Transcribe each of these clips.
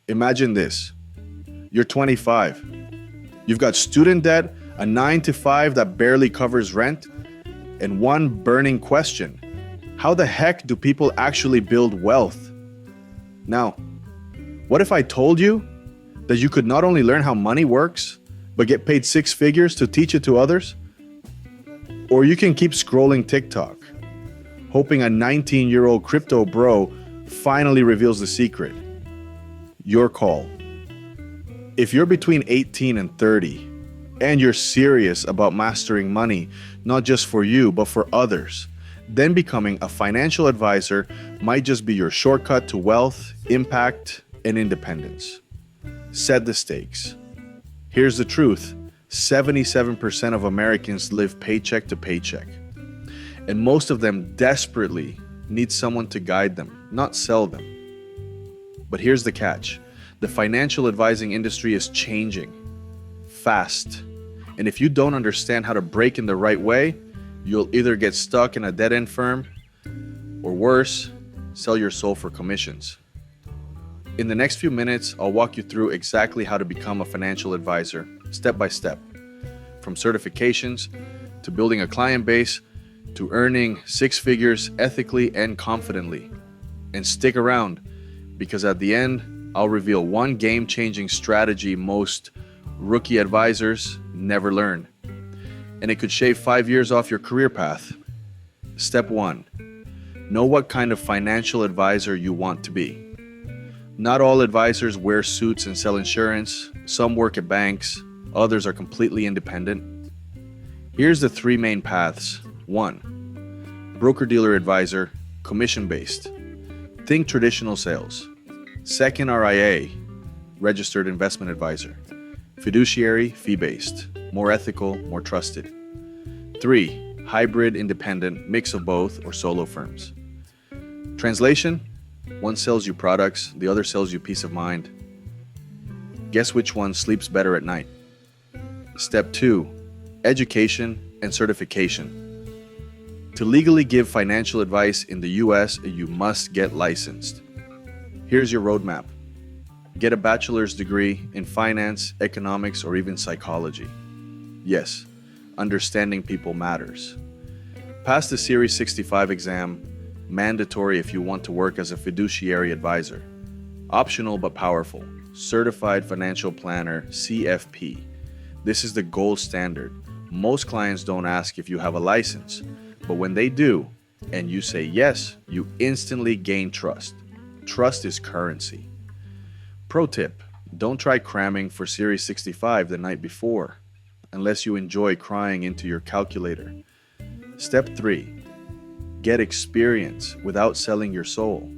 Imagine this. You're 25. You've got student debt, a 9 to 5 that barely covers rent, and one burning question. How the heck do people actually build wealth? Now, what if I told you that you could not only learn how money works, but get paid six figures to teach it to others? Or you can keep scrolling TikTok, hoping a 19-year-old crypto bro finally reveals the secret. Your call. If you're between 18 and 30, and you're serious about mastering money, not just for you, but for others, then becoming a financial advisor might just be your shortcut to wealth, impact, and independence. Set the stakes. Here's the truth. 77% of Americans live paycheck to paycheck. And most of them desperately need someone to guide them, not sell them. But here's the catch. The financial advising industry is changing fast. And if you don't understand how to break in the right way, you'll either get stuck in a dead-end firm, or worse, sell your soul for commissions. In the next few minutes, I'll walk you through exactly how to become a financial advisor, step by step. From certifications, to building a client base, to earning six figures ethically and confidently. And stick around, because at the end, I'll reveal one game-changing strategy most rookie advisors never learn. And it could shave 5 years off your career path. Step 1. Know what kind of financial advisor you want to be. Not all advisors wear suits and sell insurance. Some work at banks. Others are completely independent. Here's the three main paths. 1. Broker-dealer advisor, commission-based. Think traditional sales. Second, RIA, registered investment advisor. Fiduciary, fee-based. More ethical, more trusted. 3. Hybrid, independent, mix of both, or solo firms. Translation? One sells you products, the other sells you peace of mind. Guess which one sleeps better at night? Step 2. Education and certification. To legally give financial advice in the US, you must get licensed. Here's your roadmap. Get a bachelor's degree in finance, economics, or even psychology. Yes, understanding people matters. Pass the Series 65 exam, mandatory if you want to work as a fiduciary advisor. Optional but powerful. Certified Financial Planner, CFP. This is the gold standard. Most clients don't ask if you have a license, but when they do, and you say yes, you instantly gain trust. Trust is currency. Pro tip, don't try cramming for Series 65 the night before, unless you enjoy crying into your calculator. Step 3. Get experience without selling your soul.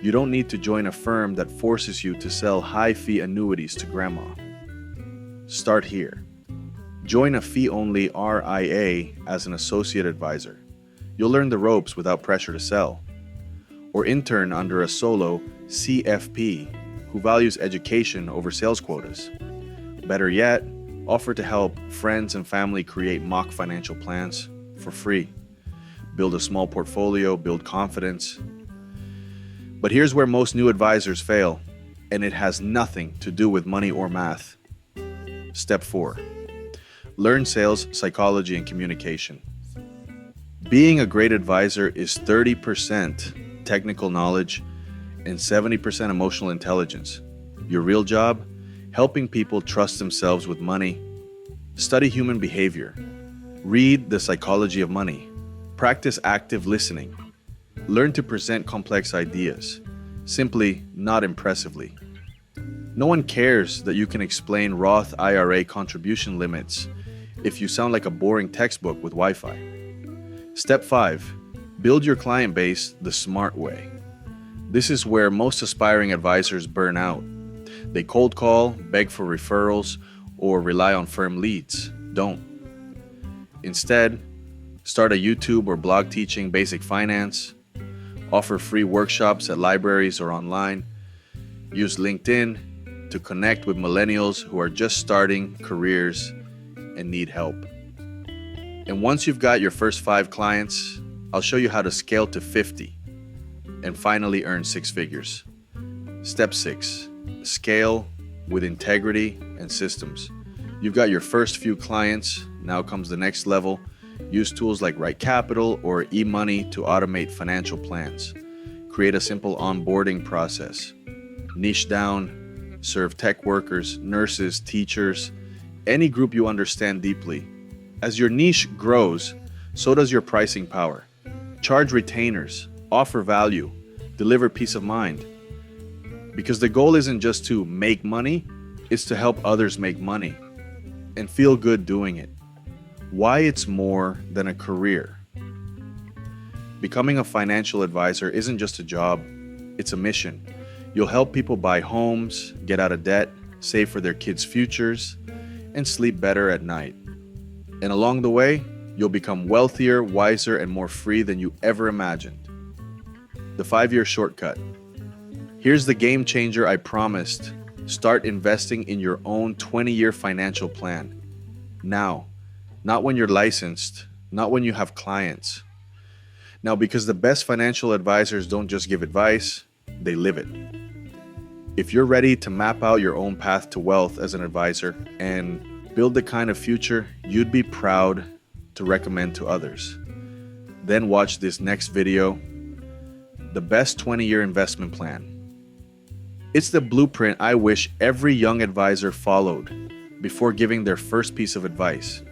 You don't need to join a firm that forces you to sell high-fee annuities to grandma. Start here. Join a fee-only RIA as an associate advisor. You'll learn the ropes without pressure to sell. Or intern under a solo CFP who values education over sales quotas. Better yet, offer to help friends and family create mock financial plans for free. Build a small portfolio, build confidence. But here's where most new advisors fail, and it has nothing to do with money or math. Step 4. Learn sales, psychology, and communication. Being a great advisor is 30% technical knowledge and 70% emotional intelligence. Your real job? Helping people trust themselves with money. Study human behavior. Read The Psychology of Money. Practice active listening. Learn to present complex ideas, simply, not impressively. No one cares that you can explain Roth IRA contribution limits if you sound like a boring textbook with Wi-Fi. Step 5. Build your client base the smart way. This is where most aspiring advisors burn out. They cold call, beg for referrals, or rely on firm leads. Don't. Instead, start a YouTube or blog teaching basic finance. Offer free workshops at libraries or online. Use LinkedIn to connect with millennials who are just starting careers and need help. And once you've got your first 5 clients, I'll show you how to scale to 50 and finally earn 6 figures. Step 6. Scale with integrity and systems. You've got your first few clients, now comes the next level. Use tools like Right Capital or eMoney to automate financial plans. Create a simple onboarding process. Niche down, serve tech workers, nurses, teachers, any group you understand deeply. As your niche grows, so does your pricing power. Charge retainers, offer value, deliver peace of mind. Because the goal isn't just to make money, it's to help others make money and feel good doing it. Why it's more than a career. Becoming a financial advisor isn't just a job, it's a mission. You'll help people buy homes, get out of debt, save for their kids' futures, and sleep better at night. And along the way, you'll become wealthier, wiser, and more free than you ever imagined. The 5-year shortcut. Here's the game changer I promised. Start investing in your own 20-year financial plan. Now, not when you're licensed, not when you have clients. Now, because the best financial advisors don't just give advice, they live it. If you're ready to map out your own path to wealth as an advisor and build the kind of future you'd be proud to recommend to others, then watch this next video, The Best 20-Year Investment Plan. It's the blueprint I wish every young advisor followed before giving their first piece of advice.